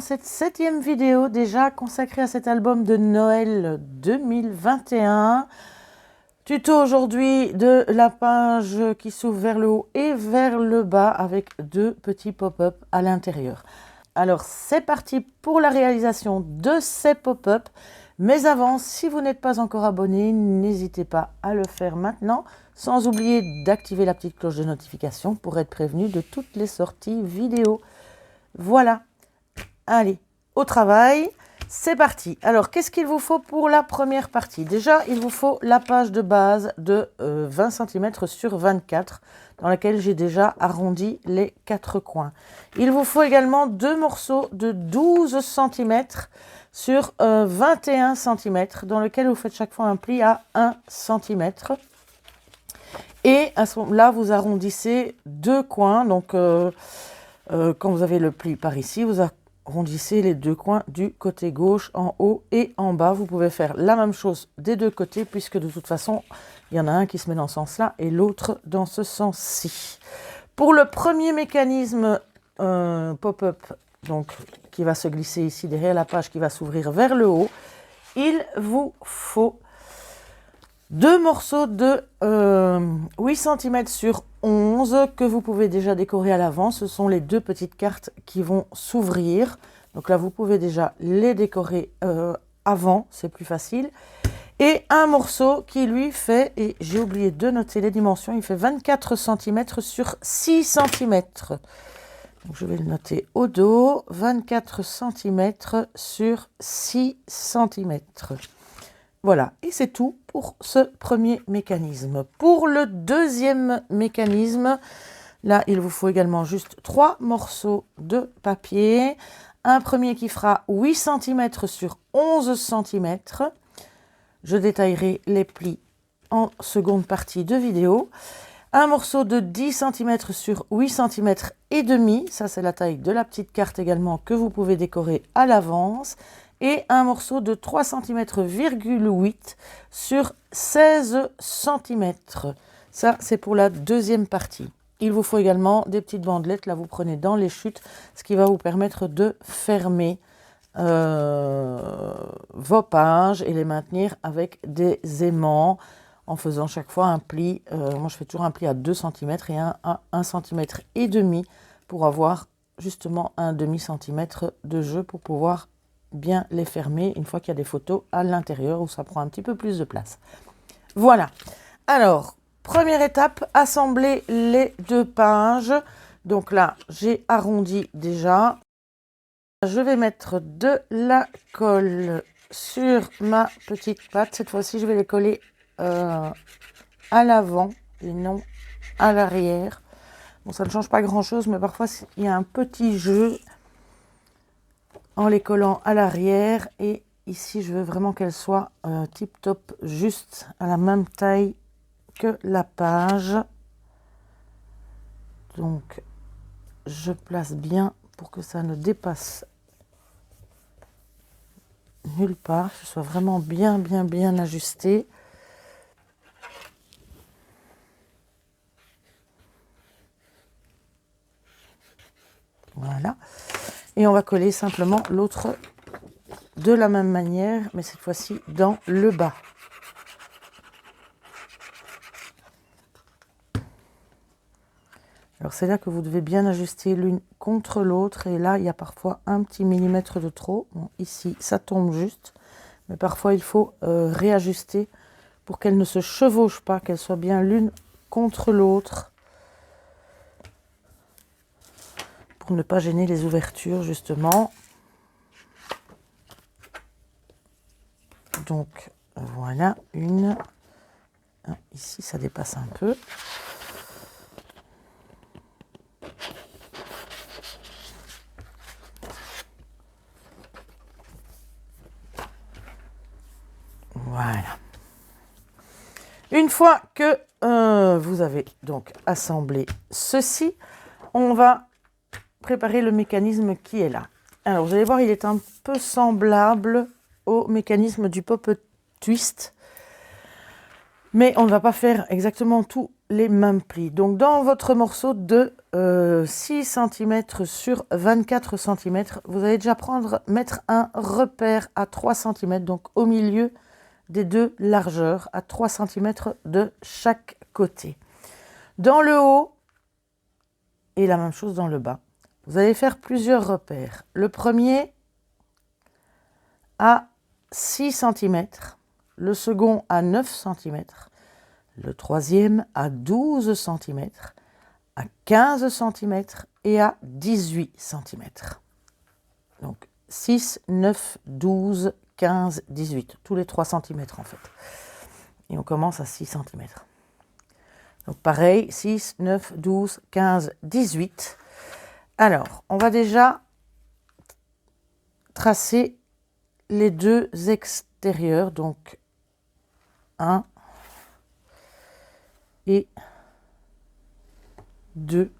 cette 7e vidéo déjà consacrée à cet album de Noël 2021. Tuto aujourd'hui de la page qui s'ouvre vers le haut et vers le bas avec deux petits pop-up à l'intérieur. Alors c'est parti pour la réalisation de ces pop-up. Mais avant, si vous n'êtes pas encore abonné, n'hésitez pas à le faire maintenant, sans oublier d'activer la petite cloche de notification pour être prévenu de toutes les sorties vidéo. Voilà, allez, au travail, c'est parti. Alors, qu'est-ce qu'il vous faut pour la première partie? Déjà, il vous faut la page de base de 20 cm sur 24, dans laquelle j'ai déjà arrondi les 4 coins. Il vous faut également deux morceaux de 12 cm sur 21 cm, dans lequel vous faites chaque fois un pli à 1 cm. Et à ce moment-là, vous arrondissez deux coins. Donc, quand vous avez le pli par ici, vous arrondissez les deux coins du côté gauche, en haut et en bas. Vous pouvez faire la même chose des deux côtés, puisque de toute façon, il y en a un qui se met dans ce sens-là et l'autre dans ce sens-ci. Pour le premier mécanisme pop-up, donc qui va se glisser ici derrière la page, qui va s'ouvrir vers le haut, il vous faut deux morceaux de 8 cm sur 11 que vous pouvez déjà décorer à l'avant. Ce sont les deux petites cartes qui vont s'ouvrir. Donc là, vous pouvez déjà les décorer avant, c'est plus facile. Et un morceau qui lui fait, et j'ai oublié de noter les dimensions, il fait 24 cm sur 6 cm. Donc je vais le noter au dos, 24 cm sur 6 cm. Voilà, et c'est tout pour ce premier mécanisme. Pour le deuxième mécanisme, là, il vous faut également juste 3 morceaux de papier. Un premier qui fera 8 cm sur 11 cm. Je détaillerai les plis en seconde partie de vidéo. Un morceau de 10 cm sur 8 cm et demi. Ça, c'est la taille de la petite carte également que vous pouvez décorer à l'avance. Et un morceau de 3 cm,8 sur 16 cm. Ça, c'est pour la deuxième partie. Il vous faut également des petites bandelettes. Là, vous prenez dans les chutes, ce qui va vous permettre de fermer vos pages et les maintenir avec des aimants en faisant chaque fois un pli. Moi, je fais toujours un pli à 2 cm et un à 1,5 cm pour avoir justement un demi-centimètre de jeu pour pouvoir bien les fermer une fois qu'il y a des photos à l'intérieur où ça prend un petit peu plus de place. Voilà. Alors, première étape, assembler les deux pages. Donc là, j'ai arrondi déjà. Je vais mettre de la colle sur ma petite pâte. Cette fois-ci, je vais les coller à l'avant et non à l'arrière. Bon, ça ne change pas grand-chose, mais parfois, il y a un petit jeu en les collant à l'arrière. Et ici, je veux vraiment qu'elle soit tip-top, juste à la même taille que la page. Donc, je place bien pour que ça ne dépasse nulle part, que ce soit vraiment bien ajusté. Voilà. Et on va coller simplement l'autre de la même manière, mais cette fois-ci dans le bas. Alors c'est là que vous devez bien ajuster l'une contre l'autre. Et là, il y a parfois un petit millimètre de trop. Bon, ici, ça tombe juste. Mais parfois, il faut réajuster pour qu'elles ne se chevauchent pas, qu'elles soient bien l'une contre l'autre. Pour ne pas gêner les ouvertures, justement. Donc, voilà, une. Ici, ça dépasse un peu. Voilà. Une fois que vous avez donc assemblé ceci, on va préparer le mécanisme qui est là. Alors, vous allez voir, il est un peu semblable au mécanisme du pop twist. Mais on ne va pas faire exactement tout les mêmes plis. Donc dans votre morceau de 6 cm sur 24 cm, vous allez déjà mettre un repère à 3 cm, donc au milieu des deux largeurs, à 3 cm de chaque côté. Dans le haut, et la même chose dans le bas, vous allez faire plusieurs repères. Le premier à 6 cm, le second à 9 cm, le troisième à 12 cm, à 15 cm et à 18 cm. Donc 6, 9, 12, 15, 18, tous les 3 cm en fait. Et on commence à 6 cm. Donc pareil, 6, 9, 12, 15, 18. Alors, on va déjà tracer les deux extérieurs, donc 1 et 2.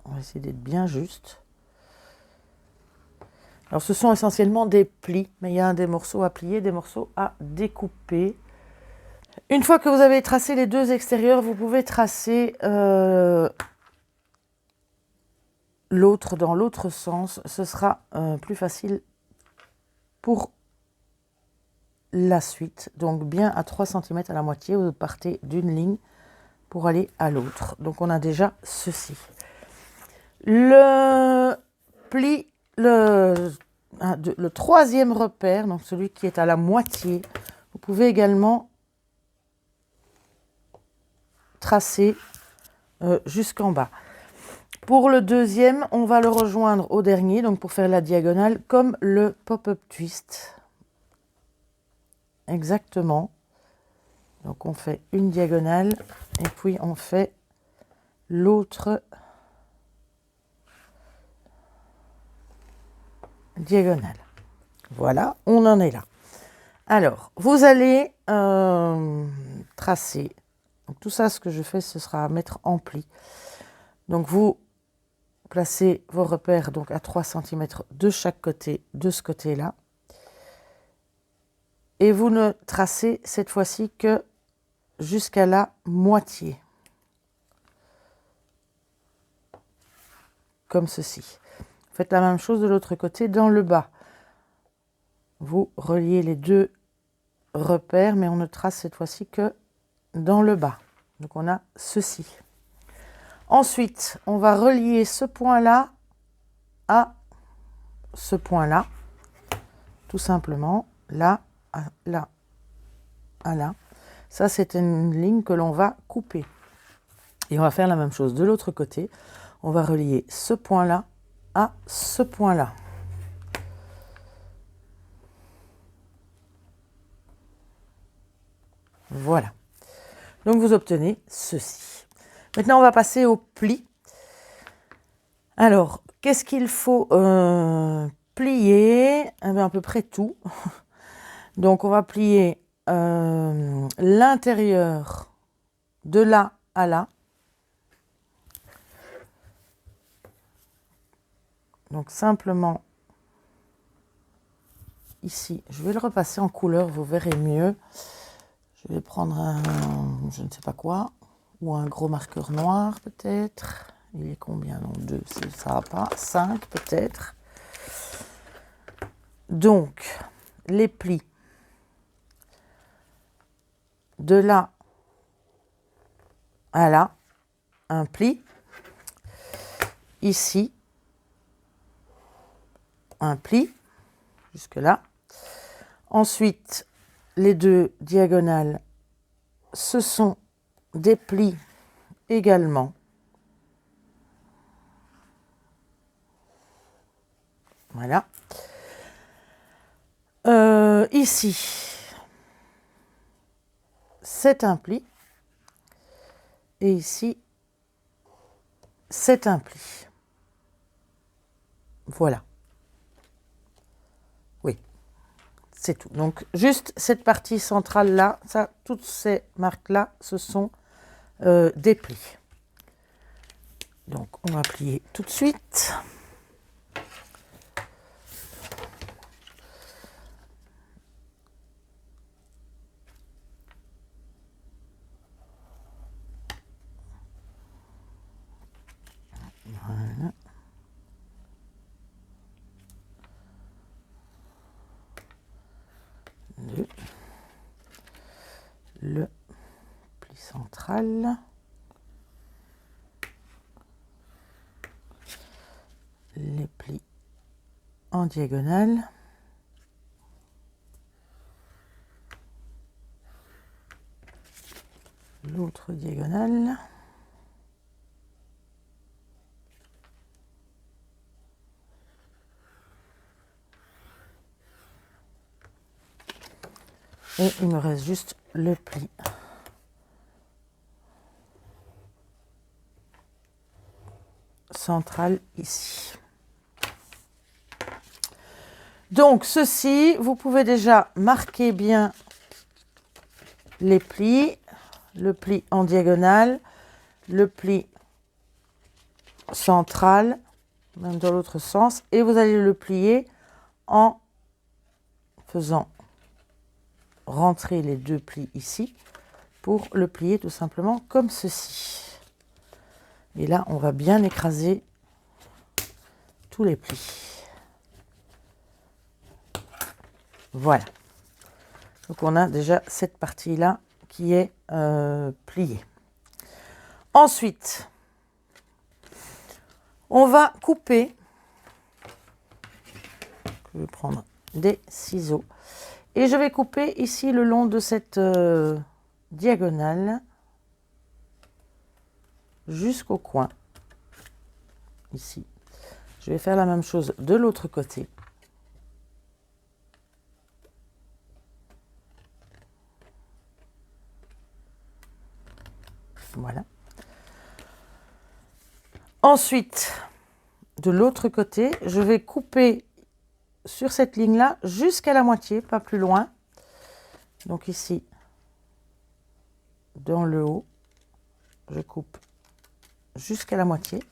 On va essayer d'être bien juste. Alors, ce sont essentiellement des plis, mais il y a des morceaux à plier, des morceaux à découper. Une fois que vous avez tracé les deux extérieurs, vous pouvez tracer l'autre dans l'autre sens. Ce sera plus facile pour la suite. Donc, bien à 3 cm à la moitié, vous partez d'une ligne pour aller à l'autre. Donc, on a déjà ceci. Le pli, le troisième repère, donc celui qui est à la moitié, vous pouvez également tracer jusqu'en bas. Pour le deuxième, on va le rejoindre au dernier, donc pour faire la diagonale, comme le pop-up twist. Exactement. Donc on fait une diagonale et puis on fait l'autre diagonale. Voilà, on en est là. Alors, vous allez tracer. Donc, tout ça, ce que je fais, ce sera à mettre en pli. Donc, vous placez vos repères donc, à 3 cm de chaque côté, de ce côté-là. Et vous ne tracez cette fois-ci que jusqu'à la moitié. Comme ceci. Faites la même chose de l'autre côté, dans le bas. Vous reliez les deux repères, mais on ne trace cette fois-ci que dans le bas. Donc on a ceci. Ensuite, on va relier ce point-là à ce point-là. Tout simplement, là, à là, à là. Ça, c'est une ligne que l'on va couper. Et on va faire la même chose de l'autre côté. On va relier ce point-là à ce point-là. Voilà. Donc, vous obtenez ceci. Maintenant, on va passer au pli. Alors, qu'est-ce qu'il faut plier? Eh bien, à peu près tout. Donc, on va plier l'intérieur de là à là. Donc, simplement, ici, je vais le repasser en couleur, vous verrez mieux. Je vais prendre un, je ne sais pas quoi, ou un gros marqueur noir peut-être. Il est combien? Non, 2, ça va pas. 5 peut-être. Donc, les plis. De là à là, un pli. Ici, un pli, jusque là. Ensuite, les deux diagonales, ce sont des plis également. Voilà. Ici, c'est un pli. Et ici, c'est un pli. Voilà. Oui, c'est tout. Donc, juste cette partie centrale-là, ça, toutes ces marques-là, ce sont des plis. Donc, on va plier tout de suite. le pli central, les plis en diagonale, l'autre diagonale, et il me reste juste le pli central ici. Donc ceci, vous pouvez déjà marquer bien les plis, le pli en diagonale, le pli central, même dans l'autre sens, et vous allez le plier en faisant rentrer les deux plis ici pour le plier tout simplement comme ceci. Et là, on va bien écraser tous les plis. Voilà. Donc on a déjà cette partie-là qui est pliée. Ensuite, on va couper. Je vais prendre des ciseaux. Et je vais couper ici le long de cette diagonale jusqu'au coin. Ici. Je vais faire la même chose de l'autre côté. Voilà. Ensuite, de l'autre côté, je vais couper sur cette ligne-là jusqu'à la moitié, pas plus loin. Donc ici, dans le haut, je coupe jusqu'à la moitié.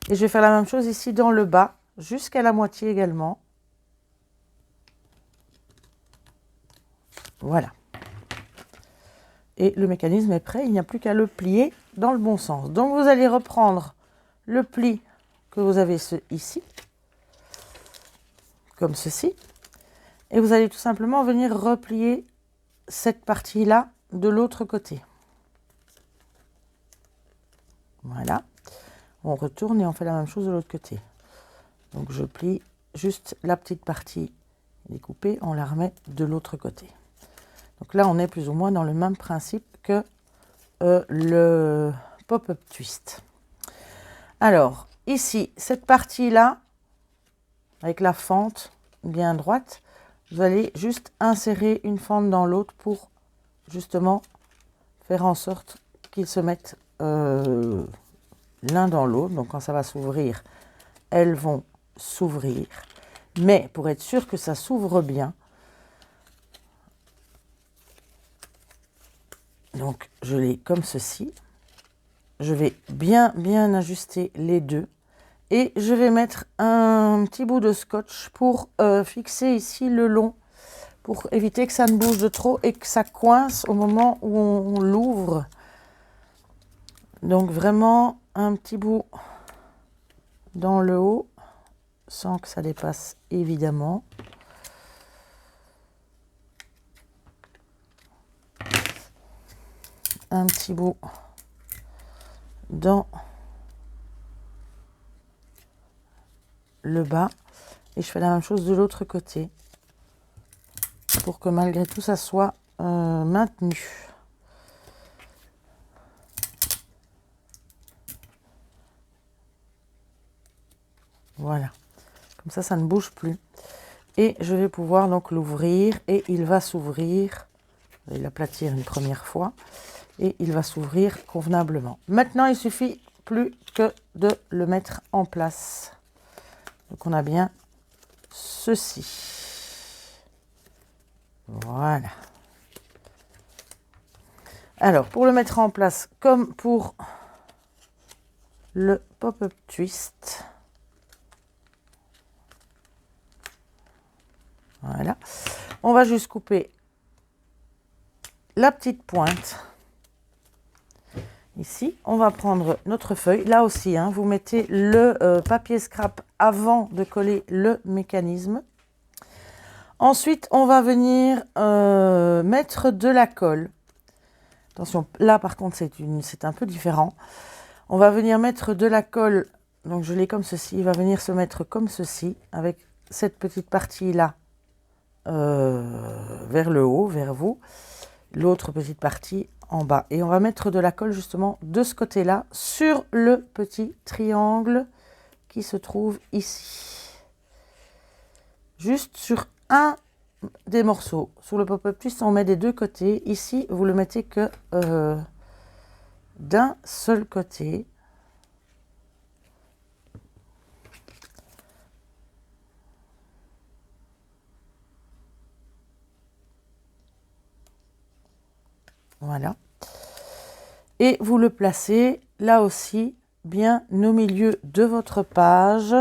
Et je vais faire la même chose ici dans le bas, jusqu'à la moitié également. Voilà. Et le mécanisme est prêt, il n'y a plus qu'à le plier dans le bon sens. Donc vous allez reprendre le pli que vous avez ici, comme ceci, et vous allez tout simplement venir replier cette partie-là de l'autre côté. Voilà. On retourne et on fait la même chose de l'autre côté. Donc je plie juste la petite partie découpée, on la remet de l'autre côté. Donc là, on est plus ou moins dans le même principe que le pop-up twist. Alors, ici, cette partie-là, avec la fente bien droite, vous allez juste insérer une fente dans l'autre pour justement faire en sorte qu'ils se mettent l'un dans l'autre. Donc quand ça va s'ouvrir, elles vont s'ouvrir. Mais pour être sûr que ça s'ouvre bien, donc je l'ai comme ceci. Je vais bien ajuster les deux. Et je vais mettre un petit bout de scotch pour fixer ici le long, pour éviter que ça ne bouge de trop et que ça coince au moment où on l'ouvre. Donc vraiment un petit bout dans le haut, sans que ça dépasse évidemment. Un petit bout dans le bas et je fais la même chose de l'autre côté pour que malgré tout ça soit maintenu. Voilà, comme ça ne bouge plus et je vais pouvoir donc l'ouvrir et il va s'ouvrir. Je vais l'aplatir une première fois et il va s'ouvrir convenablement. Maintenant il suffit plus que de le mettre en place. Donc on a bien ceci. Voilà. Alors pour le mettre en place, comme pour le pop-up twist, voilà, on va juste couper la petite pointe. Ici, on va prendre notre feuille. Là aussi, hein, vous mettez le papier scrap avant de coller le mécanisme. Ensuite, on va venir mettre de la colle. Attention, là par contre c'est un peu différent. On va venir mettre de la colle, donc je l'ai comme ceci, il va venir se mettre comme ceci, avec cette petite partie-là vers le haut, vers vous, l'autre petite partie en bas. Et on va mettre de la colle justement de ce côté-là, sur le petit triangle qui se trouve ici. Juste sur un des morceaux. Sur le pop-up twist, on met des deux côtés. Ici, vous le mettez que d'un seul côté. Voilà. Et vous le placez là aussi bien au milieu de votre page.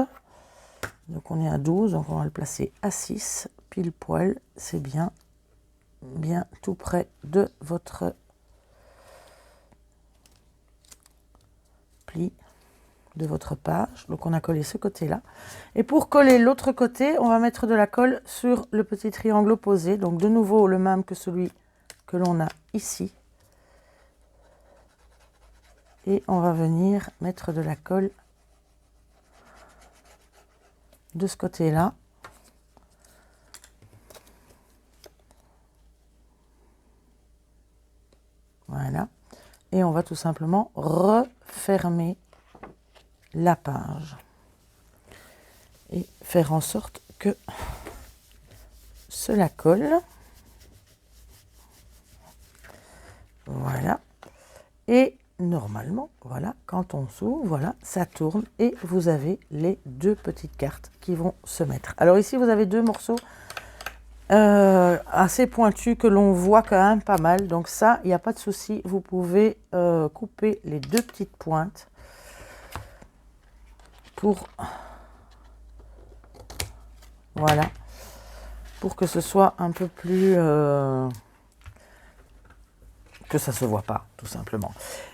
Donc on est à 12, donc on va le placer à 6, pile poil, c'est bien tout près de votre pli, de votre page. Donc on a collé ce côté-là. Et pour coller l'autre côté, on va mettre de la colle sur le petit triangle opposé. Donc de nouveau le même que celui que l'on a ici. Et on va venir mettre de la colle de ce côté-là. Voilà. Et on va tout simplement refermer la page. Et faire en sorte que cela colle. Voilà. Et normalement, voilà, quand on s'ouvre, voilà, ça tourne et vous avez les deux petites cartes qui vont se mettre. Alors ici, vous avez deux morceaux assez pointus que l'on voit quand même pas mal. Donc ça, il n'y a pas de souci. Vous pouvez couper les deux petites pointes pour, voilà, pour que ce soit un peu plus... que ça ne se voit pas, tout simplement.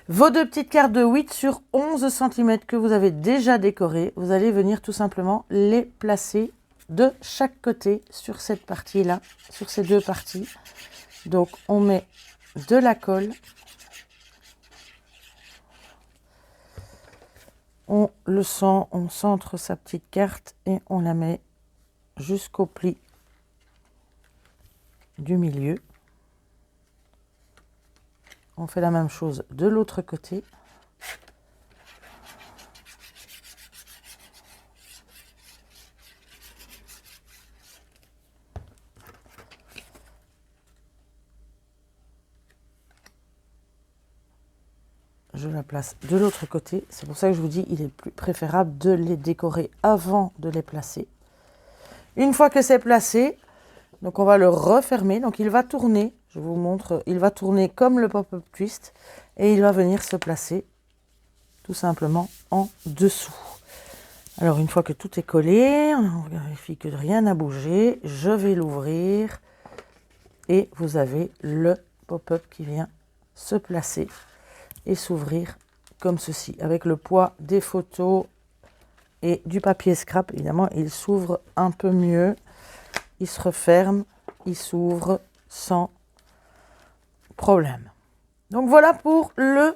Vos deux petites cartes de 8 sur 11 cm que vous avez déjà décorées, vous allez venir tout simplement les placer de chaque côté sur cette partie-là, sur ces deux parties. Donc, on met de la colle. On le sent, on centre sa petite carte et on la met jusqu'au pli du milieu. On fait la même chose de l'autre côté. Je la place de l'autre côté. C'est pour ça que je vous dis, il est plus préférable de les décorer avant de les placer. Une fois que c'est placé, donc on va le refermer. Donc il va tourner, je vous montre, il va tourner comme le pop-up twist et il va venir se placer tout simplement en dessous. Alors une fois que tout est collé, on vérifie que rien n'a bougé, je vais l'ouvrir et vous avez le pop-up qui vient se placer et s'ouvrir comme ceci. Avec le poids des photos et du papier scrap, évidemment, il s'ouvre un peu mieux. Il se referme, il s'ouvre sans problème. Donc voilà pour le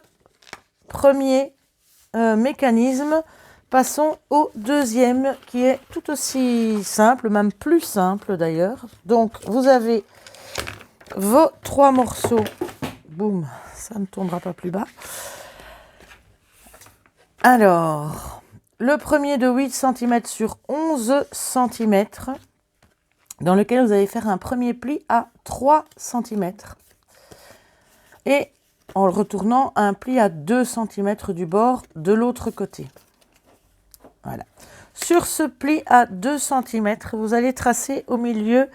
premier mécanisme. Passons au deuxième qui est tout aussi simple, même plus simple d'ailleurs. Donc vous avez vos trois morceaux. Boum, ça ne tombera pas plus bas. Alors, le premier de 8 cm sur 11 cm, dans lequel vous allez faire un premier pli à 3 cm. Et en le retournant, un pli à 2 cm du bord de l'autre côté. Voilà. Sur ce pli à 2 cm, vous allez tracer au milieu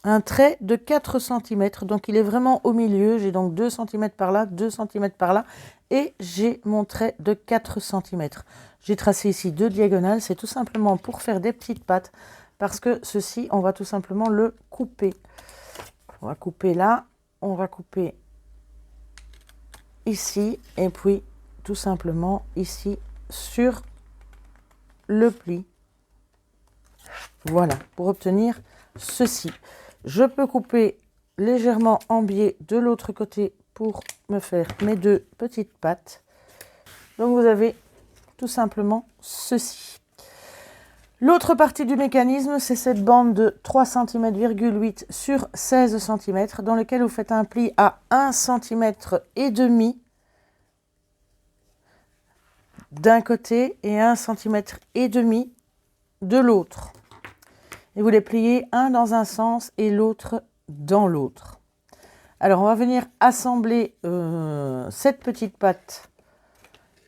un trait de 4 cm. Donc il est vraiment au milieu. J'ai donc 2 cm par là, 2 cm par là. Et j'ai mon trait de 4 cm. J'ai tracé ici deux diagonales. C'est tout simplement pour faire des petites pattes. Parce que ceci, on va tout simplement le couper. On va couper là. On va couper ici. Et puis tout simplement ici sur le pli. Voilà, pour obtenir ceci. Je peux couper légèrement en biais de l'autre côté pour me faire mes deux petites pattes. Donc vous avez tout simplement ceci. L'autre partie du mécanisme, c'est cette bande de 3,8 cm sur 16 cm dans lequel vous faites un pli à 1,5 cm d'un côté et 1,5 cm de l'autre. Et vous les pliez un dans un sens et l'autre dans l'autre. Alors on va venir assembler cette petite patte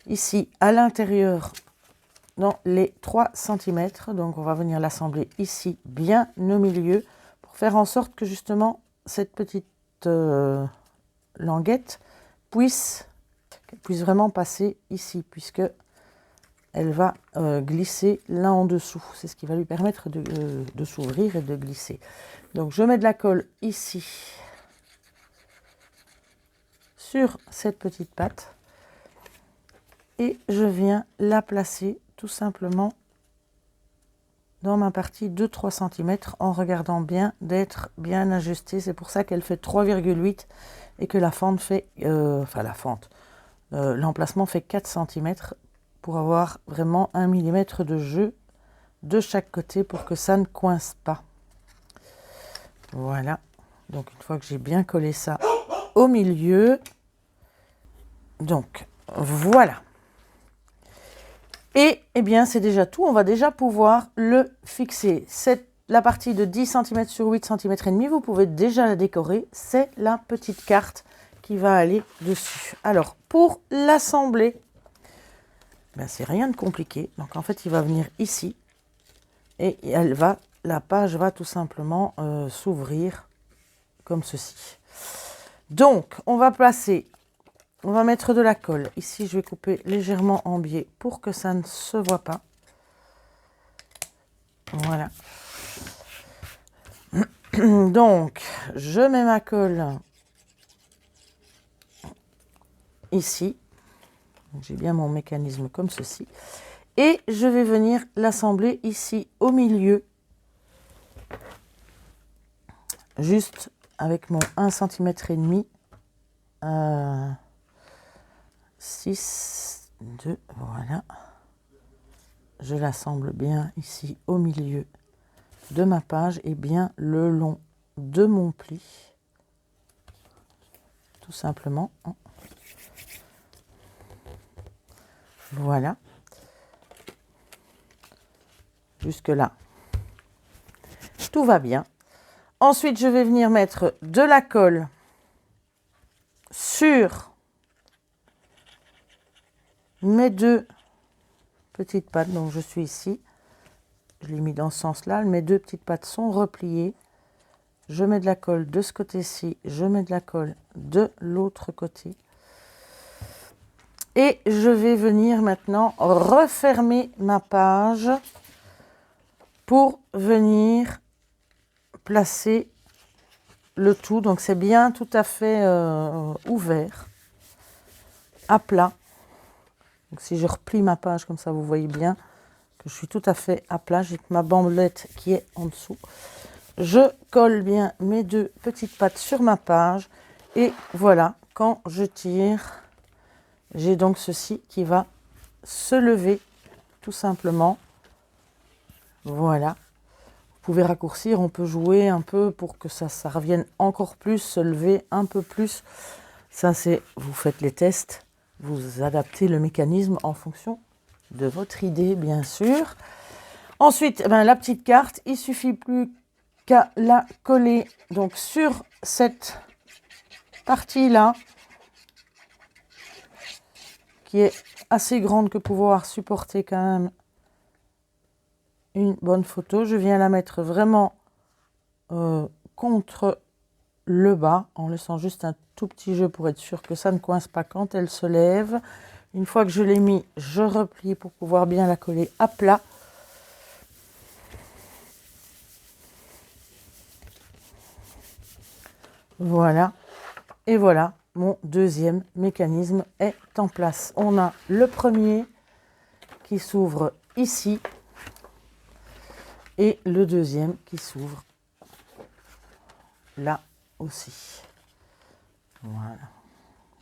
ici à l'intérieur dans les 3 cm. Donc on va venir l'assembler ici bien au milieu pour faire en sorte que justement cette petite languette puisse vraiment passer ici, puisque elle va glisser là en dessous. C'est ce qui va lui permettre de s'ouvrir et de glisser. Donc je mets de la colle ici sur cette petite patte et je viens la placer tout simplement dans ma partie de 3 cm en regardant bien d'être bien ajustée. C'est pour ça qu'elle fait 3,8 et que la fente fait, l'emplacement fait 4 cm pour avoir vraiment 1 mm de jeu de chaque côté pour que ça ne coince pas. Voilà, donc une fois que j'ai bien collé ça au milieu, donc voilà. Et eh bien c'est déjà tout, on va déjà pouvoir le fixer. La partie de 10 cm sur 8 cm et demi, vous pouvez déjà la décorer, c'est la petite carte qui va aller dessus. Alors pour l'assembler, ben, c'est rien de compliqué. Donc en fait il va venir ici et la page va tout simplement s'ouvrir comme ceci. Donc on va mettre de la colle. Ici, je vais couper légèrement en biais pour que ça ne se voit pas. Voilà. Donc, je mets ma colle ici. J'ai bien mon mécanisme comme ceci. Et je vais venir l'assembler ici au milieu. Juste avec mon 1,5 cm. 6, 2, voilà. Je l'assemble bien ici au milieu de ma page et bien le long de mon pli. Tout simplement. Voilà. Jusque là. Tout va bien. Ensuite, je vais venir mettre de la colle sur mes deux petites pattes. Donc je suis ici, je l'ai mis dans ce sens-là. Mes deux petites pattes sont repliées. Je mets de la colle de ce côté-ci, je mets de la colle de l'autre côté. Et je vais venir maintenant refermer ma page pour venir placer le tout. Donc c'est bien tout à fait ouvert, à plat. Donc si je replie ma page comme ça, vous voyez bien que je suis tout à fait à plat. J'ai ma bandelette qui est en dessous. Je colle bien mes deux petites pattes sur ma page. Et voilà, quand je tire, j'ai donc ceci qui va se lever tout simplement. Voilà. Vous pouvez raccourcir, on peut jouer un peu pour que ça revienne encore plus, se lever un peu plus. Ça, c'est, vous faites les tests. Vous adaptez le mécanisme en fonction de votre idée, bien sûr. Ensuite, la petite carte, il suffit plus qu'à la coller donc sur cette partie-là, qui est assez grande que pouvoir supporter quand même une bonne photo. Je viens la mettre vraiment contre le bas, en laissant juste un tout petit jeu pour être sûr que ça ne coince pas quand elle se lève. Une fois que je l'ai mis, je replie pour pouvoir bien la coller à plat. Voilà. Et voilà, mon deuxième mécanisme est en place. On a le premier qui s'ouvre ici. et le deuxième qui s'ouvre là aussi. Voilà.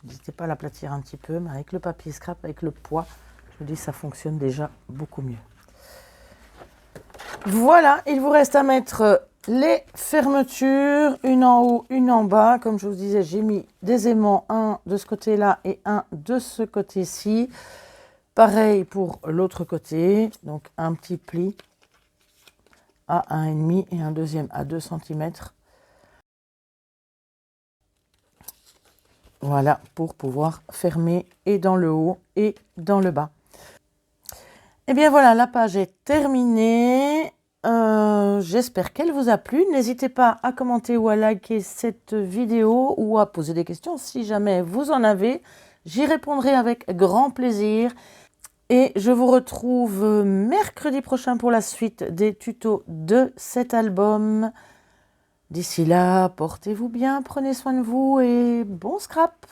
N'hésitez pas à l'aplatir un petit peu, mais avec le papier scrap, avec le poids, je vous dis, ça fonctionne déjà beaucoup mieux. Voilà, il vous reste à mettre les fermetures, une en haut, une en bas. Comme je vous disais, j'ai mis des aimants, un de ce côté-là et un de ce côté-ci. Pareil pour l'autre côté, donc un petit pli à 1,5 et un deuxième à 2 cm. Voilà, pour pouvoir fermer et dans le haut et dans le bas. Et bien voilà, la page est terminée. J'espère qu'elle vous a plu. N'hésitez pas à commenter ou à liker cette vidéo ou à poser des questions si jamais vous en avez. J'y répondrai avec grand plaisir. Et je vous retrouve mercredi prochain pour la suite des tutos de cet album. D'ici là, portez-vous bien, prenez soin de vous et bon scrap!